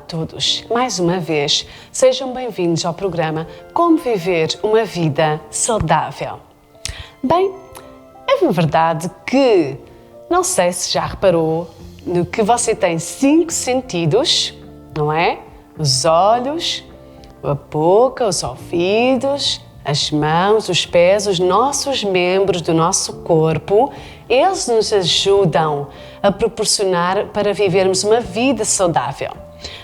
todos, mais uma vez, sejam bem-vindos ao programa Como Viver uma Vida Saudável. Bem, é verdade que, não sei se já reparou, no que você tem 5 sentidos, não é? Os olhos, a boca, os ouvidos, as mãos, os pés, os nossos membros do nosso corpo, eles nos ajudam a proporcionar para vivermos uma vida saudável.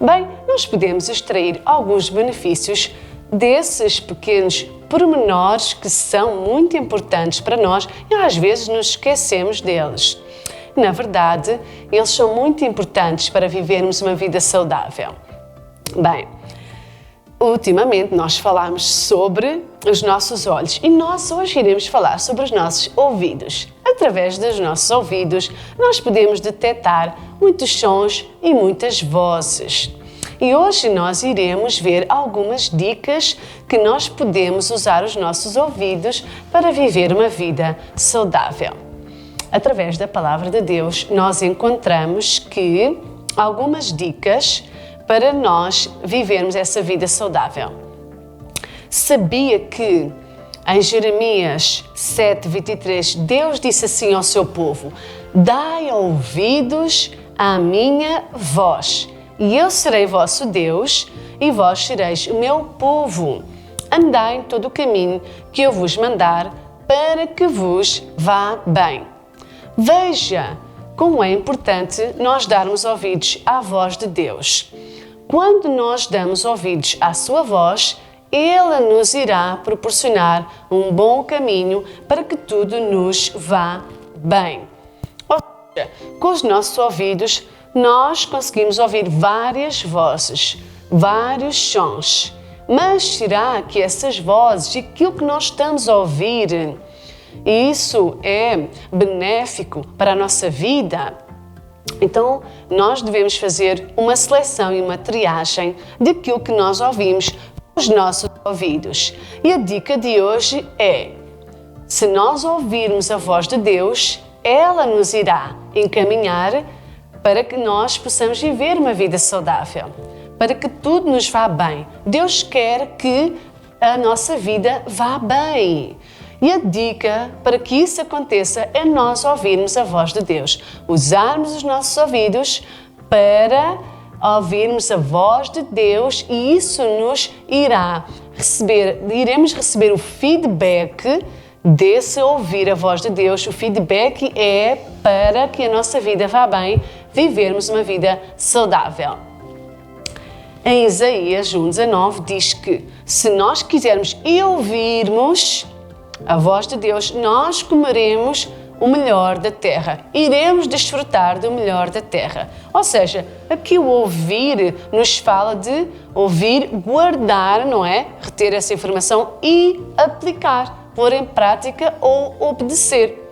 Bem, nós podemos extrair alguns benefícios desses pequenos pormenores que são muito importantes para nós e às vezes nos esquecemos deles. Na verdade, eles são muito importantes para vivermos uma vida saudável. Bem, ultimamente nós falámos sobre os nossos olhos e nós hoje iremos falar sobre os nossos ouvidos. Através dos nossos ouvidos nós podemos detectar muitos sons e muitas vozes. E hoje nós iremos ver algumas dicas que nós podemos usar os nossos ouvidos para viver uma vida saudável. Através da Palavra de Deus nós encontramos que algumas dicas para nós vivermos essa vida saudável. Sabia que em Jeremias 7:23 Deus disse assim ao seu povo: dai ouvidos à minha voz, e eu serei vosso Deus, e vós sereis o meu povo. Andai em todo o caminho que eu vos mandar, para que vos vá bem. Veja como é importante nós darmos ouvidos à voz de Deus. Quando nós damos ouvidos à sua voz, ela nos irá proporcionar um bom caminho para que tudo nos vá bem. Ou seja, com os nossos ouvidos, nós conseguimos ouvir várias vozes, vários sons. Mas será que essas vozes e aquilo que nós estamos a ouvir, isso é benéfico para a nossa vida? Então, nós devemos fazer uma seleção e uma triagem daquilo que nós ouvimos com os nossos ouvidos. E a dica de hoje é: se nós ouvirmos a voz de Deus, ela nos irá encaminhar para que nós possamos viver uma vida saudável, para que tudo nos vá bem. Deus quer que a nossa vida vá bem. E a dica para que isso aconteça é nós ouvirmos a voz de Deus, usarmos os nossos ouvidos para ouvirmos a voz de Deus, e isso nos iremos receber o feedback desse ouvir a voz de Deus. O feedback é para que a nossa vida vá bem, vivermos uma vida saudável. Em Isaías 1:19 diz que se nós quisermos e ouvirmos a voz de Deus, nós comeremos o melhor da terra, iremos desfrutar do melhor da terra. Ou seja, aqui o ouvir nos fala de ouvir, guardar, não é? Reter essa informação e aplicar, pôr em prática ou obedecer.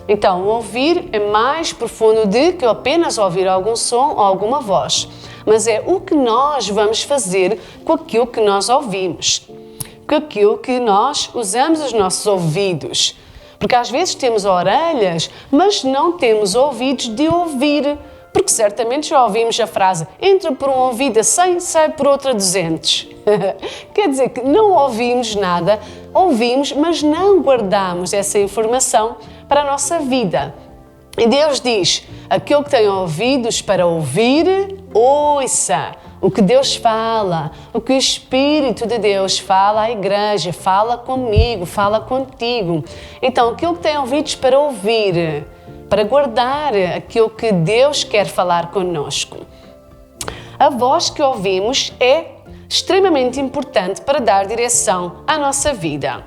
Então, o ouvir é mais profundo do que apenas ouvir algum som ou alguma voz, mas é o que nós vamos fazer com aquilo que nós ouvimos, com aquilo que nós usamos os nossos ouvidos. Porque às vezes temos orelhas, mas não temos ouvidos de ouvir. Porque certamente já ouvimos a frase: entra por um ouvido a 100, sai por outro a 200. Quer dizer que não ouvimos nada, ouvimos, mas não guardamos essa informação para a nossa vida. E Deus diz: aquele que tem ouvidos para ouvir, ouça o que Deus fala, o que o Espírito de Deus fala à igreja, fala comigo, fala contigo. Então, aquele que tem ouvidos para ouvir, para guardar aquilo que Deus quer falar conosco. A voz que ouvimos é extremamente importante para dar direção à nossa vida.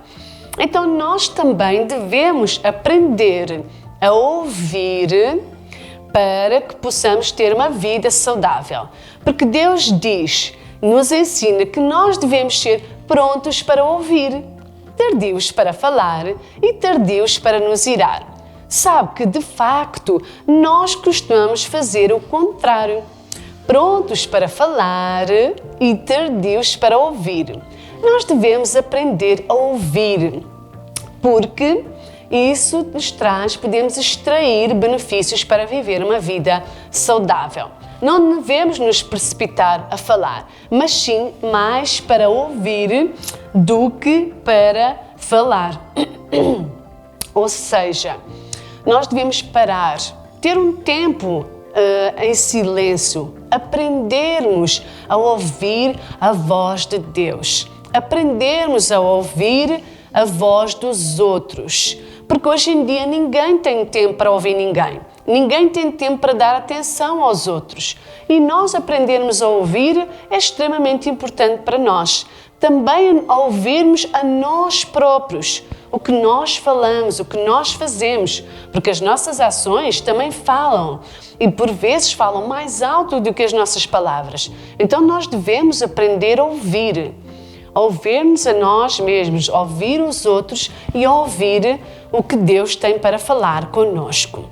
Então, nós também devemos aprender a ouvir para que possamos ter uma vida saudável. Porque Deus nos ensina que nós devemos ser prontos para ouvir, tardios para falar e tardios para nos irar. Sabe que, de facto, nós costumamos fazer o contrário. Prontos para falar e tardios para ouvir. Nós devemos aprender a ouvir, porque isso nos podemos extrair benefícios para viver uma vida saudável. não devemos nos precipitar a falar, mas sim mais para ouvir do que para falar. Ou seja, nós devemos parar, ter um tempo em silêncio, aprendermos a ouvir a voz de Deus, aprendermos a ouvir a voz dos outros, porque hoje em dia ninguém tem tempo para ouvir ninguém, ninguém tem tempo para dar atenção aos outros, e nós aprendermos a ouvir é extremamente importante para nós, também a ouvirmos a nós próprios, o que nós falamos, o que nós fazemos, porque as nossas ações também falam e por vezes falam mais alto do que as nossas palavras. Então nós devemos aprender a ouvir-nos a nós mesmos, ouvir os outros e ouvir o que Deus tem para falar conosco.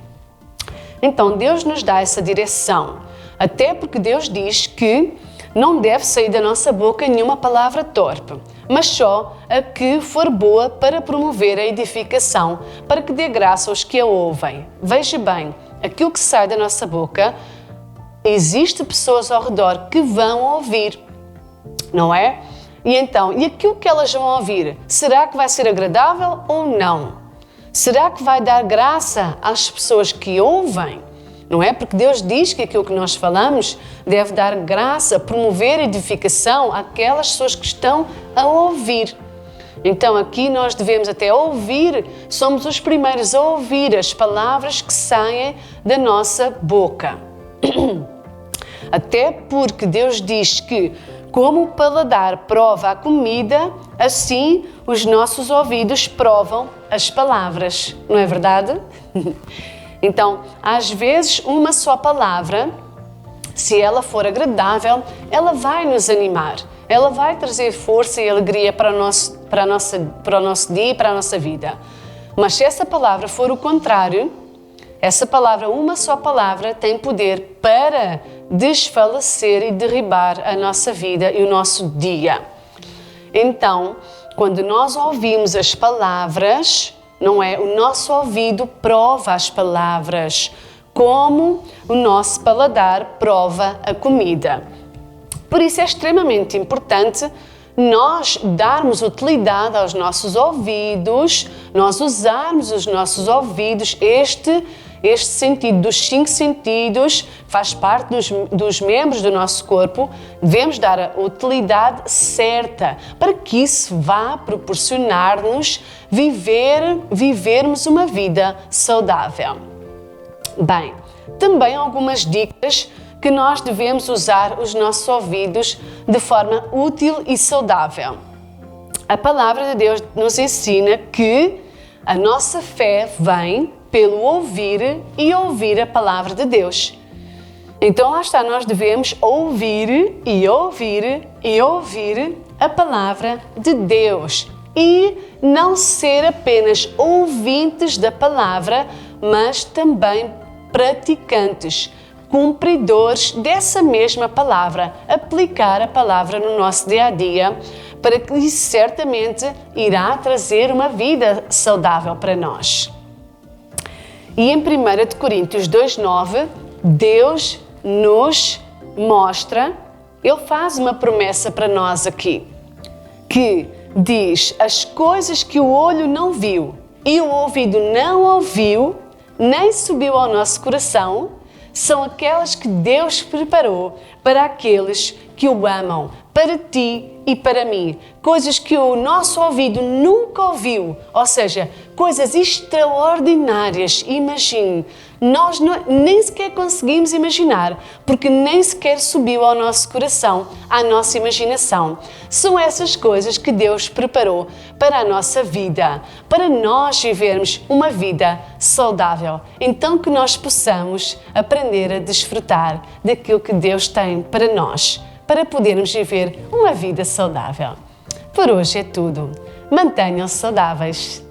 Então Deus nos dá essa direção, até porque Deus diz que não deve sair da nossa boca nenhuma palavra torpe, mas só a que for boa para promover a edificação, para que dê graça aos que a ouvem. Veja bem, aquilo que sai da nossa boca, existem pessoas ao redor que vão ouvir, não é? E então, e aquilo que elas vão ouvir, será que vai ser agradável ou não? Será que vai dar graça às pessoas que ouvem? Não é? Porque Deus diz que aquilo que nós falamos deve dar graça, promover edificação àquelas pessoas que estão a ouvir. Então aqui nós devemos até ouvir, somos os primeiros a ouvir as palavras que saem da nossa boca. Até porque Deus diz que como o paladar prova a comida, assim os nossos ouvidos provam as palavras. Não é verdade? Então, às vezes, uma só palavra, se ela for agradável, ela vai nos animar, ela vai trazer força e alegria para o nosso dia e para a nossa vida. Mas se essa palavra for o contrário, essa palavra, uma só palavra, tem poder para desfalecer e derribar a nossa vida e o nosso dia. Então, quando nós ouvimos as palavras, não é? O nosso ouvido prova as palavras, como o nosso paladar prova a comida. Por isso é extremamente importante nós darmos utilidade aos nossos ouvidos, nós usarmos os nossos ouvidos, este sentido dos 5 sentidos, faz parte dos membros do nosso corpo, devemos dar a utilidade certa para que isso vá proporcionar-nos vivermos uma vida saudável. Bem, também algumas dicas que nós devemos usar os nossos ouvidos de forma útil e saudável. A palavra de Deus nos ensina que a nossa fé vem pelo ouvir e ouvir a palavra de Deus. Então lá está, nós devemos ouvir e ouvir e ouvir a palavra de Deus e não ser apenas ouvintes da palavra, mas também praticantes, cumpridores dessa mesma palavra, aplicar a palavra no nosso dia a dia, para que isso certamente irá trazer uma vida saudável para nós. E em 1 Coríntios 2:9, Deus nos mostra, Ele faz uma promessa para nós aqui, que diz: as coisas que o olho não viu e o ouvido não ouviu, nem subiu ao nosso coração, são aquelas que Deus preparou para aqueles que o amam, para ti e para mim. Coisas que o nosso ouvido nunca ouviu, ou seja, coisas extraordinárias. Imagine, nós nem sequer conseguimos imaginar, porque nem sequer subiu ao nosso coração, à nossa imaginação. São essas coisas que Deus preparou para a nossa vida, para nós vivermos uma vida saudável. Então que nós possamos aprender a desfrutar daquilo que Deus tem para nós, para podermos viver uma vida saudável. Por hoje é tudo. Mantenham-se saudáveis.